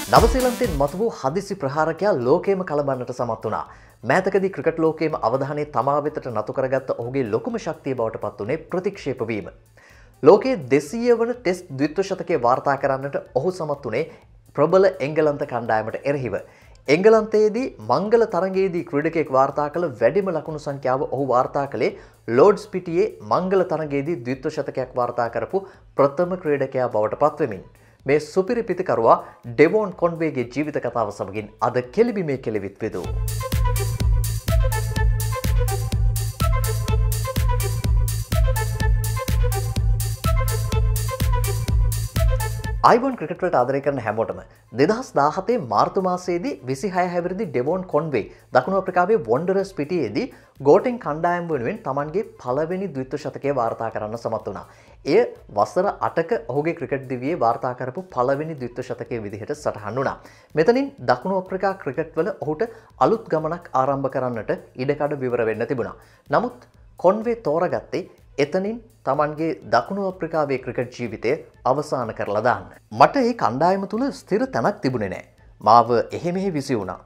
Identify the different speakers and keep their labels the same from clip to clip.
Speaker 1: නවසීලන්තයෙන් මතු වූ හදිසි ප්‍රහාරකයා ලෝකයේම කලබන්නට සමත් වුණා. මෑතකදී ක්‍රිකට් ලෝකයේම අවධානය තමා වෙතට නතු කරගත්ත ඔහුගේ ලොකුම ශක්තිය බවට පත් වුණේ ප්‍රතික්ෂේප වීම. ලෝකයේ 200 වන ටෙස්ට් ද්විත්ව ශතකයේ වාර්තා කරන්නට ඔහු සමත් වුණේ ප්‍රබල එංගලන්ත කණ්ඩායමට එරෙහිව. එංගලන්තයේදී මංගල තරගයේදී ක්‍රීඩකයෙක් වාර්තා කළ වැඩිම ලකුණු සංඛ්‍යාව ඔහු වාර්තා කළේ ලෝඩ්ස් පිටියේ මංගල තරගයේදී ද්විත්ව ශතකයක් වාර්තා කරපු ප්‍රථම ක්‍රීඩකයා බවට පත් වෙමින් මේ සුපිරි පිතිකරුවා ඩෙවොන් කොන්වේගේ ජීවිත කතාව සමගින් අද කෙලිබිමේ කෙලිවිත් වෙදු. අයිබෝන් ක්‍රිකට් වලට ආදරය කරන හැමෝටම 2017 මාර්තු මාසයේදී 26 හැවිරිදි ඩෙවොන් කොන්වේ දකුණු අප්‍රිකාවේ වොන්ඩරර්ස් පිටියේදී ගෝටින් කණ්ඩායම වෙනුවෙන් තමන්ගේ පළවෙනි ද්විත්ව ශතකය වාර්තා කරන්න සමත් වුණා. එය වසර 8ක ඔහුගේ ක්‍රිකට් දිවියේ වාර්තා කරපු පළවෙනි ද්විත්ව ශතකයේ විදිහට සටහන් වුණා. මෙතනින් දකුණු අප්‍රිකා ක්‍රිකට් වල ඔහුට අලුත් ගමනක් ආරම්භ කරන්නට ඉඩකඩ විවර වෙන්න තිබුණා. නමුත් කොන්වේ තෝරගත්තේ එතනින් තමන්ගේ දකුණු අප්‍රිකාවේ ක්‍රිකට් ජීවිතය අවසන් කරලා දාන්න. මට මේ කණ්ඩායම තුල ස්ථිර තැනක් තිබුණේ නැහැ. මාව එහෙ මෙහෙ විසි වුණා.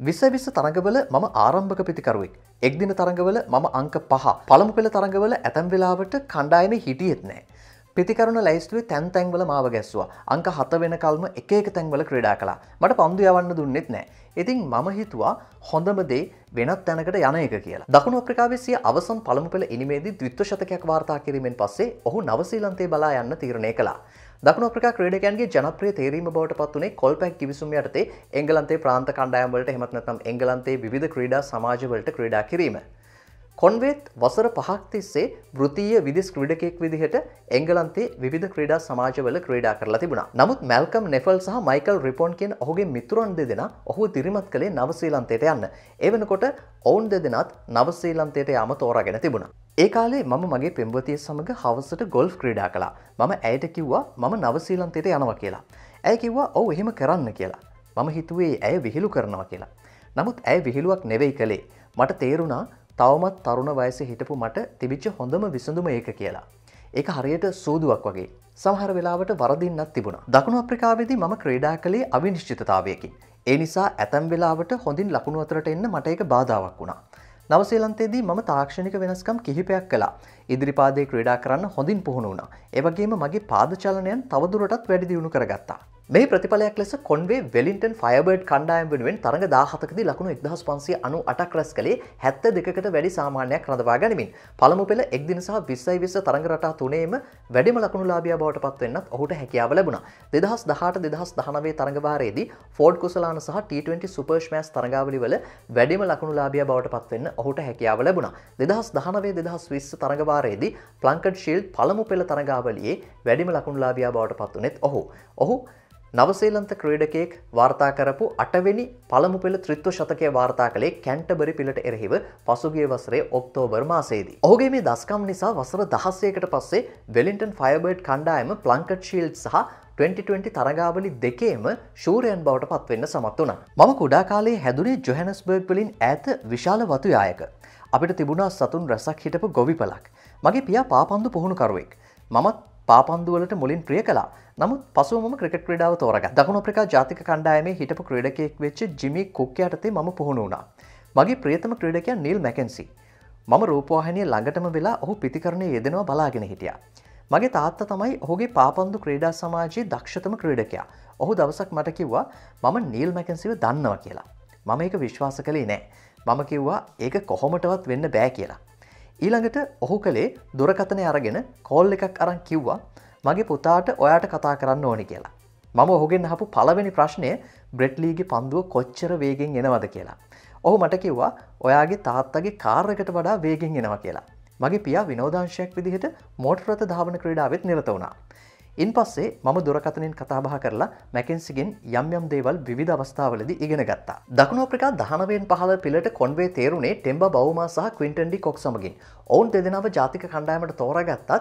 Speaker 1: 20 තරඟවල මම ආරම්භක පිතිකරුවෙක්. එක්දින තරඟවල මම අංක 5. පළමු පෙළ තරඟවල ඇතැම් වෙලාවට කණ්ඩායමේ හිටියෙත් නැහැ. පිතිකරුණ ලැයිස්තුවේ තැන් තැන්වල මාව ගැස්සුවා. අංක 7 වෙනකල්ම එක එක තැන්වල ක්‍රීඩා කළා. මට පන්දු යවන්න දුන්නෙත් නැහැ. ඉතින් මම හිතුවා හොඳම දේ වෙනත් තැනකට යන එක කියලා. දකුණු අප්‍රිකාවේ සිය අවසන් පළමු පෙළ ඉනිමේදී ද්විත්ව ශතකයක් වාර්තා කිරීමෙන් පස්සේ ඔහු නවසීලන්තයේ බලා යන්න තීරණය කළා. දකුණු අප්‍රිකා ක්‍රීඩකයන්ගේ ජනප්‍රිය තේරීම බවට පත් වුණේ කොල්පැක් කිවිසුම් යටතේ එංගලන්තයේ ප්‍රාන්ත කණ්ඩායම් වලට එහෙමත් නැත්නම් එංගලන්තයේ විවිධ ක්‍රීඩා සමාජ වලට ක්‍රීඩා කිරීම. කොන්වේත් වසර 5ක් තිස්සේ වෘත්තීය විදේශ ක්‍රීඩකයෙක් විදිහට එංගලන්තයේ විවිධ ක්‍රීඩා සමාජවල ක්‍රීඩා කරලා තිබුණා. නමුත් මැල්කම් නෙෆල් සහ මයිකල් රිපොන් කියන ඔහුගේ මිතුරන් දෙදෙනා ඔහුව දිරිමත් කළේ නවසීලන්තයට යන්න. ඒ වෙනකොට ඔවුන් දෙදෙනාත් නවසීලන්තයට යාම තෝරාගෙන තිබුණා. ඒ කාලේ මම මගේ පෙම්වතිය සමග හවසට ගොල්ෆ් ක්‍රීඩා කළා. මම ඇයට කිව්වා මම නවසීලන්තයට යනවා කියලා. ඇය කිව්වා ඔව් එහෙම කරන්න කියලා. මම හිතුවේ ඇය විහිළු කරනවා කියලා. නමුත් ඇය විහිළුවක් නෙවෙයි කළේ. මට තේරුණා තවමත් තරුණ වයසේ හිටපු මට තිබිච්ච හොඳම විසඳුම ඒක කියලා. ඒක හරියට සූදුවක් වගේ. සමහර වෙලාවට වරදින්නත් තිබුණා. දකුණු අප්‍රිකාවේදී මම ක්‍රීඩා කළේ අවිනිශ්චිතතාවයකින්. ඒ නිසා ඇතැම් වෙලාවට හොඳින් ලකුණු අතරට එන්න මට ඒක බාධාවක් වුණා. නවසීලන්තයේදී මම තාක්ෂණික වෙනස්කම් කිහිපයක් කළා. ඉදිරිපාදයේ ක්‍රීඩා කරන්න හොඳින් පුහුණු වුණා. ඒ වගේම මගේ පාද චලනයන් තවදුරටත් වැඩි දියුණු කරගත්තා. මේ ප්‍රතිඵලයක් ලෙස කොන්වේ වෙලින්ටන් ෆයර්බර්ඩ් කණ්ඩායම වෙනුවෙන් තරඟ 17කදී ලකුණු 1598ක් රැස් කළේ 72කට වැඩි සාමාන්‍යයක් රඳවා ගනිමින් පළමු පෙළ එක් දින සහ 20 තරඟ රටා තුනේම වැඩිම ලකුණුලාභියා බවට පත් වෙන්නත් ඔහුට හැකියාව ලැබුණා. 2018-2019 තරඟ වාරයේදී ෆෝඩ් කුසලාන සහ T20 සුපර් ස්මෑෂ් තරඟාවලි වල වැඩිම ලකුණුලාභියා බවට පත් වෙන්න ඔහුට හැකියාව ලැබුණා. 2019-2020 තරඟ වාරයේදී ප්ලන්කට් ෂීල්ඩ් පළමු පෙළ තරඟාවලියේ වැඩිම ලකුණුලාභියා බවට පත් වුණෙත් ඔහු නවසීලන්ත ක්‍රීඩකයෙක් වාර්තා කරපු 8 වෙනි පළමු පෙළ ත්‍රිත්ව ශතකය වාර්තා කළේ කැන්ටබරි පිලට එරෙහිව පසුගිය වසරේ ඔක්තෝබර් මාසයේදී. ඔහුගේ මේ දස්කම් නිසා වසර 16කට පස්සේ වෙලින්ටන් ෆයර්බර්ඩ් කණ්ඩායම ප්ලන්කට් ෂීල්ඩ් සහ 2020 තරඟාවලි දෙකේම ශූරයන් බවට පත් වෙන්න සමත් වුණා. මම කුඩා කාලේ හැදුනේ ජොහැනස්බර්ග් වලින් ඈත විශාල වතු යායක. අපිට තිබුණා සතුන් රැසක් හිටපු ගොවිපලක්. මගේ පියා පාපන්දු පුහුණුකරුවෙක්. මමත් පාපන්දු වලට මුලින් ප්‍රිය කළා. නමුත් පසුව මම ක්‍රිකට් ක්‍රීඩාව තෝරගත්තා. දකුණු අප්‍රිකා ජාතික කණ්ඩායමේ හිටපු ක්‍රීඩකයෙක් වෙච්ච ජිමි කුක් යටතේ මම පුහුණු වුණා. මගේ ප්‍රියතම ක්‍රීඩකයා නීල් මැකෙන්සි. මම රූපවාහිනිය ළඟටම වෙලා ඔහු පිතිකරණයේ යෙදෙනවා බලාගෙන හිටියා. මගේ තාත්තා තමයි ඔහුගේ පාපන්දු ක්‍රීඩා සමාජයේ දක්ෂතම ක්‍රීඩකයා. ඔහු දවසක් මට කිව්වා මම නීල් මැකෙන්සිව දන්නවා කියලා. මම ඒක විශ්වාස කළේ නෑ. මම කිව්වා ඒක කොහොමටවත් වෙන්න බෑ කියලා. ඊළඟට ඔහු කලේ දුරකථනය අරගෙන කෝල් එකක් අරන් කිව්වා මගේ පුතාට ඔයාට කතා කරන්න ඕනි කියලා. මම ඔහුගෙන් අහපු පළවෙනි ප්‍රශ්නය බ්‍රෙට් ලීගේ පන්දුව කොච්චර වේගෙන් එනවද කියලා. ඔහු මට කිව්වා ඔයාගේ තාත්තගේ කාර් එකට වඩා වේගෙන් එනවා කියලා. මගේ පියා විනෝදාංශයක් විදිහට මෝටර් රථ ධාවන ක්‍රීඩාවෙත් නිරත වුණා. ඉන්පස්සේ මම දුරකථනයෙන් කතා බහ කරලා මැකෙන්සිගෙන් යම් දේවල් විවිධ අවස්ථාවලදී ඉගෙන ගත්තා. දකුණු අප්‍රිකා 19න් 15 පිළට කොන්වේ තේරුණේ ටෙම්බා බවුමා සහ ක්වින්ටන් ඩි කොක් සමගින්. ඔවුන් දෙදෙනාව ජාතික කණ්ඩායමට තෝරාගත්තත්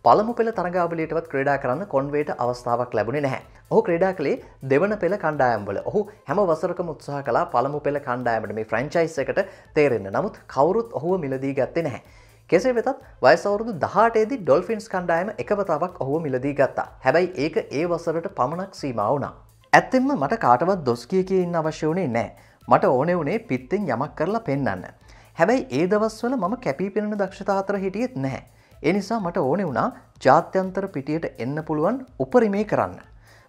Speaker 1: පළමු පෙළ තරඟාවලියටවත් ක්‍රීඩා කරන්න කොන්වේට අවස්ථාවක් ලැබුණේ නැහැ. ඔහු ක්‍රීඩා කළේ දෙවන පෙළ කණ්ඩායම්වල. ඔහු හැම වසරකම උත්සාහ කළා පළමු පෙළ කණ්ඩායමට මේ ෆ්‍රැන්චයිස් එකට තේරෙන්න. නමුත් කවුරුත් ඔහුව මිලදී ගත්තේ නැහැ. කෙසේ වෙතත් වයස අවුරුදු 18 දී ඩොල්ෆින්ස් කණ්ඩායම එක වතාවක් ඔහුව මිලදී ගත්තා. හැබැයි ඒක ඒ වසරට පමණක් සීමා වුණා. ඇත්තෙන්ම මට කාටවත් දොස් කිය ඉන්න අවශ්‍ය වුණේ නැහැ. මට ඕනේ වුණේ පිත්තෙන් යමක් කරලා පෙන්වන්න. හැබැයි ඒ දවස්වල මම කැපී පෙනෙන දක්ෂතා අතර හිටියෙත් නැහැ. ඒ නිසා මට ඕනේ වුණා ජාත්‍යන්තර පිටියට එන්න පුළුවන් උපරිමේ කරන්න.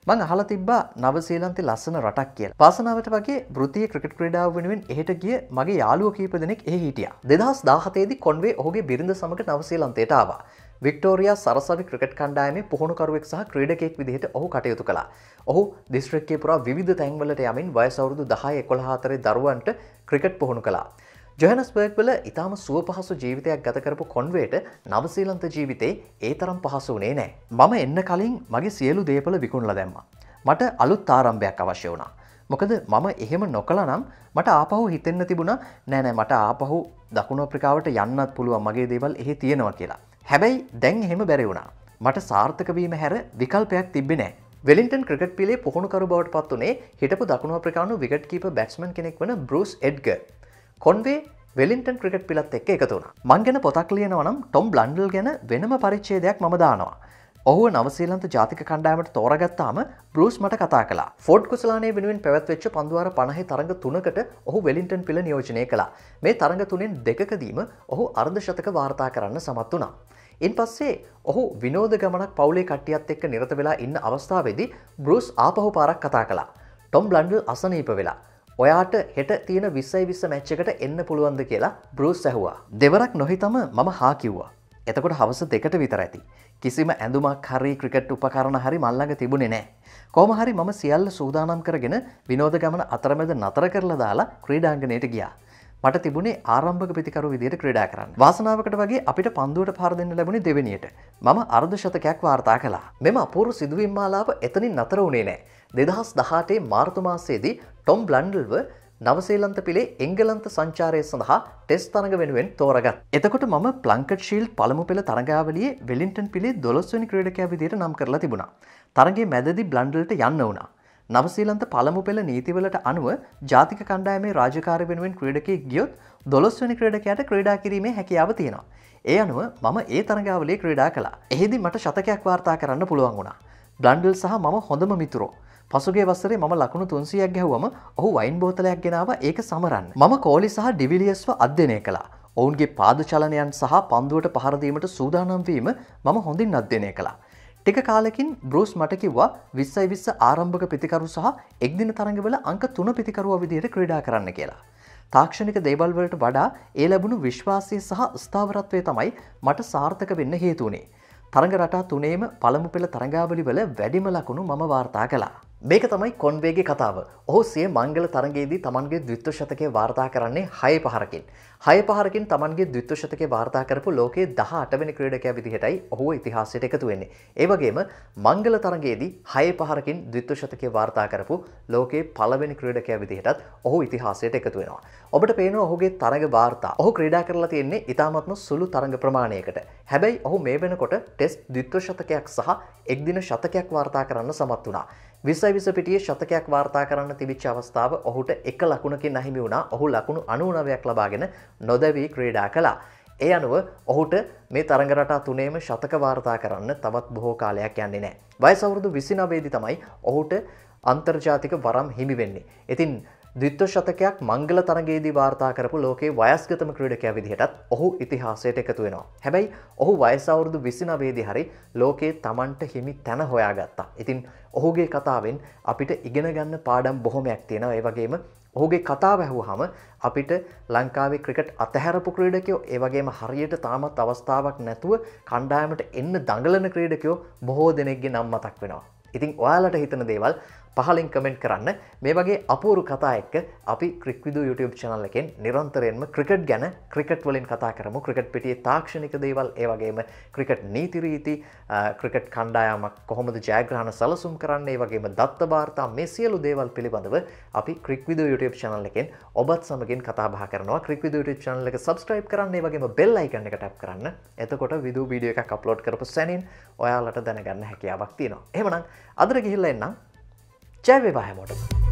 Speaker 1: මං අහලා තිබ්බා නවසීලන්තේ ලස්සන රටක් කියලා. පාසනාවට වගේ වෘත්තීය ක්‍රිකට් ක්‍රීඩාව වෙනුවෙන් එහෙට ගිය මගේ යාළුවෝ කීප දෙනෙක් එහි හිටියා. 2017 දී කොන්වේ ඔහුගේ බිරිඳ සමග නවසීලන්තයට ආවා. වික්ටෝරියා සරසවි ක්‍රිකට් කණ්ඩායමේ පුහුණුකරුවෙක් සහ ක්‍රීඩකයෙක් විදිහට ඔහු කටයුතු කළා. ඔහු දිස්ත්‍රික්කයේ පුරා විවිධ තැන්වලට යමින් වයස අවුරුදු 10 11 අතරේ දරුවන්ට ක්‍රිකට් පුහුණු කළා. ජොහනස්බර්ග් වල ඉතාම සුව පහසු ජීවිතයක් ගත කරපු කොන්වේට නවසීලන්ත ජීවිතේ ඒ තරම් පහසු වුණේ නැහැ. මම එන්න කලින් මගේ සියලු දේපල විකුණලා දැම්මා. මට අලුත් ආරම්භයක් අවශ්‍ය වුණා. මොකද මම එහෙම නොකළා නම් මට ආපහු හිතෙන්න තිබුණා නෑ මට ආපහු දකුණු අප්‍රිකාවට යන්නත් පුළුවන් මගේ දේවල් එහෙ තියෙනවා කියලා. හැබැයි දැන් එහෙම බැරි වුණා. මට සාර්ථක වීම හැර විකල්පයක් තිබ්බේ නෑ. වෙලින්ටන් ක්‍රිකට් පිලේ පුහුණුකරු බවට පත් වුණේ හිටපු දකුණු අප්‍රිකානු විකට් කීපර් බැට්ස්මන් කෙනෙක් වන බෲස් එඩ්ගර්. කොන්වේ වෙලින්ටන් ක්‍රිකට් පිලත් එක්ක එකතු වුණා. මං ගැන පොතක් ලියනවා නම් ටොම් බ්ලන්ඩල් ගැන වෙනම පරිච්ඡේදයක් මම දානවා. ඔහුව නවසීලන්ත ජාතික කණ්ඩායමට තෝරගත්තාම බෲස් මට කතා කළා. ෆෝඩ් කුසලානේ වෙනුවෙන් පැවැත්වෙච්ච පන්දුවාර 50 තරඟ 3කට ඔහු වෙලින්ටන් පිල නියෝජනය කළා. මේ තරඟ 3න් දෙකකදීම ඔහු අර්ධශතක වාර්තා කරන්න සමත් වුණා. ඉන්පස්සේ ඔහු විනෝද ගමනක් පවුලේ කට්ටියත් එක්ක නිරත වෙලා ඉන්න අවස්ථාවේදී බෲස් ආපහු පාරක් කතා කළා. ටොම් බ්ලන්ඩල් අසනීප වෙලා ඔයාට හෙට තියෙන 20-20 මැච් එකට එන්න පුළුවන්ද කියලා බෲස් ඇහුවා. දෙවරක් නොහිතම මම හා කිව්වා. එතකොට හවස 2ට විතර ඇති. කිසිම ඇඳුමක් හරි ක්‍රිකට් උපකරණ හරි මල් ළඟ තිබුණේ නැහැ. කොහොම හරි මම සියල්ල සූදානම් කරගෙන විනෝද ගමන අතරමැද නතර කරලා දාලා ක්‍රීඩාංගණයට ගියා. මට තිබුණේ ආරම්භක ප්‍රතිකරු විදියට ක්‍රීඩා කරන්න. වාසනාවකට වගේ අපිට පන්දුවට පාර දෙන්න ලැබුණේ දෙවෙනියට. මම අර්ධ ශතකයක් වාර්තා කළා. මෙම අපූර්ව සිදුවීම් මාලාව එතනින් නතර වුණේ නැහැ. 2018 මාර්තු මාසයේදී ටොම් බ්ලන්ඩල්ව නවසීලන්ත පිලේ එංගලන්ත සංචාරය සඳහා ටෙස්ට් තරඟ වෙනුවෙන් තෝරගත්. එතකොට මම ප්ලංකට් ෂීල්ඩ් පළමු පෙළ තරඟාවලියේ වෙලින්ටන් පිලේ 12 වෙනි ක්‍රීඩකයා විදියට නම් කරලා තිබුණා. තරඟයේ මැදදී බ්ලන්ඩල්ට යන්න වුණා. නවසීලන්ත පළමු පෙළ නීතිවලට අනුව ජාතික කණ්ඩායමේ රාජකාරී වෙනුවෙන් ක්‍රීඩකයෙක් ගියොත් 12 වෙනි ක්‍රීඩකයාට ක්‍රීඩා කිරීමේ හැකියාව තියෙනවා. ඒ අනුව මම ඒ තරඟාවලියේ ක්‍රීඩා කළා. එහිදී මට ශතකයක් වාර්තා කරන්න පුළුවන් වුණා. බ්ලන්ඩල් සහ මම හොඳම මිතුරෝ. පසුගිය වසරේ මම ලකුණු 300ක් ගැහුවම ඔහු වයින් බෝතලයක් ගෙනාවා ඒක සමරන්න. මම කෝලි සහ ඩිවිලියර්ස්ව අධ්‍යයනය කළා. ඔවුන්ගේ පාද චලනයන් සහ පන්දුවට පහර දීමට සූදානම් වීම මම හොඳින් අධ්‍යයනය කළා. ටික කාලෙකින් බෲස් මට කිව්වා 20-20 ආරම්භක පිතිකරු සහ එක්දින තරඟවල අංක 3 පිතිකරුවා විදියට ක්‍රීඩා කරන්න කියලා. තාක්ෂණික දේවල් වලට වඩා ඒ ලැබුණු විශ්වාසය සහ ස්ථාවරත්වය තමයි මට සාර්ථක වෙන්න හේතු වුණේ. තරඟ රටා තුනේම පළමු පෙළ තරඟාවලි වල වැඩිම ලකුණු මම වාර්තා කළා. මේක තමයි කොන්වේගේ කතාව. ඔහු සිය මංගල තරඟයේදී තමන්ගේ ද්විත්ව ශතකය වාර්තා කරන්නේ 6 පහරකින්. 6 පහරකින් තමන්ගේ ද්විත්ව ශතකය වාර්තා කරපු ලෝකයේ 18 වෙනි ක්‍රීඩකයා විදිහටයි ඔහු ඉතිහාසයට එකතු වෙන්නේ. ඒ වගේම මංගල තරඟයේදී 6 පහරකින් ද්විත්ව ශතකය වාර්තා කරපු ලෝකයේ පළවෙනි ක්‍රීඩකයා විදිහටත් ඔහු ඉතිහාසයට එකතු වෙනවා. ඔබට පේනවා ඔහුගේ තරඟ වාර්තා. ඔහු ක්‍රීඩා කරලා තියෙන්නේ ඉතාමත්ම සුළු තරඟ ප්‍රමාණයකට. හැබැයි ඔහු මේ වෙනකොට ටෙස්ට් ද්විත්ව ශතකයක් සහ එක්දින ශතකයක් වාර්තා කරන්න සමත් වුණා. 20 පිටියේ ශතකයක් වාර්තා කරන්න තිබිච්ච අවස්ථාව ඔහුට එක ලකුණකින් අහිමි වුණා. ඔහු ලකුණු 99ක් ලබාගෙන නොදැවී ක්‍රීඩා කළා. ඒ අනුව ඔහුට මේ තරඟ රටා තුනේම ශතක වාර්තා කරන්න තවත් බොහෝ කාලයක් යන්නේ නැහැ. වයස අවුරුදු 29 දී තමයි ඔහුට අන්තර්ජාතික වරම් හිමි වෙන්නේ. ඉතින් ද්විත්ව ශතකයක් මංගල තරඟයේදී වාර්තා කරපු ලෝකයේ වයස්ගතම ක්‍රීඩකයා විදිහටත් ඔහු ඉතිහාසයට එකතු වෙනවා. හැබැයි ඔහු වයස අවුරුදු 29 දී හරි ලෝකයේ Tamanට හිමි තැන හොයාගත්තා. ඉතින් ඔහුගේ කතාවෙන් අපිට ඉගෙන ගන්න පාඩම් බොහොමයක් තියෙනවා. ඒ වගේම ඔහුගේ කතාව ඇහුවාම අපිට ලංකාවේ ක්‍රිකට් අතහැරපු ක්‍රීඩකයෝ ඒ වගේම හරියට තාමත් අවස්ථාවක් නැතුව කණ්ඩායමට එන්න දඟලන ක්‍රීඩකයෝ බොහෝ දෙනෙක්ගේ නම් මතක් වෙනවා. ඉතින් ඔයාලට හිතන දේවල් පහලින් කමෙන්ට් කරන්න. මේ වගේ අපූර්ව කතා එක්ක අපි ක්‍රික්විදු YouTube channel එකෙන් නිරන්තරයෙන්ම ක්‍රිකට් ගැන ක්‍රිකට් වලින් කතා කරමු. ක්‍රිකට් පිටියේ තාක්ෂණික දේවල් ඒ වගේම ක්‍රිකට් නීති රීති ක්‍රිකට් කණ්ඩායමක් කොහොමද ජයග්‍රහණ සැලසුම් කරන්නේ, ඒ වගේම දත්ත වාර්තා මේ සියලු දේවල් පිළිබඳව අපි ක්‍රික්විදු YouTube channel එකෙන් ඔබත් සමගින් කතා බහ කරනවා. ක්‍රික්විදු YouTube channel එක subscribe කරන්න, ඒ වගේම bell icon එක tap කරන්න. එතකොට විදු වීඩියෝ එකක් අප්ලෝඩ් කරපු සැනින් ඔයාලට දැනගන්න හැකියාවක් තියෙනවා. එහෙමනම් අදට ගිහිල්ලා එන්නම්. ජය වේවා හැමෝටම.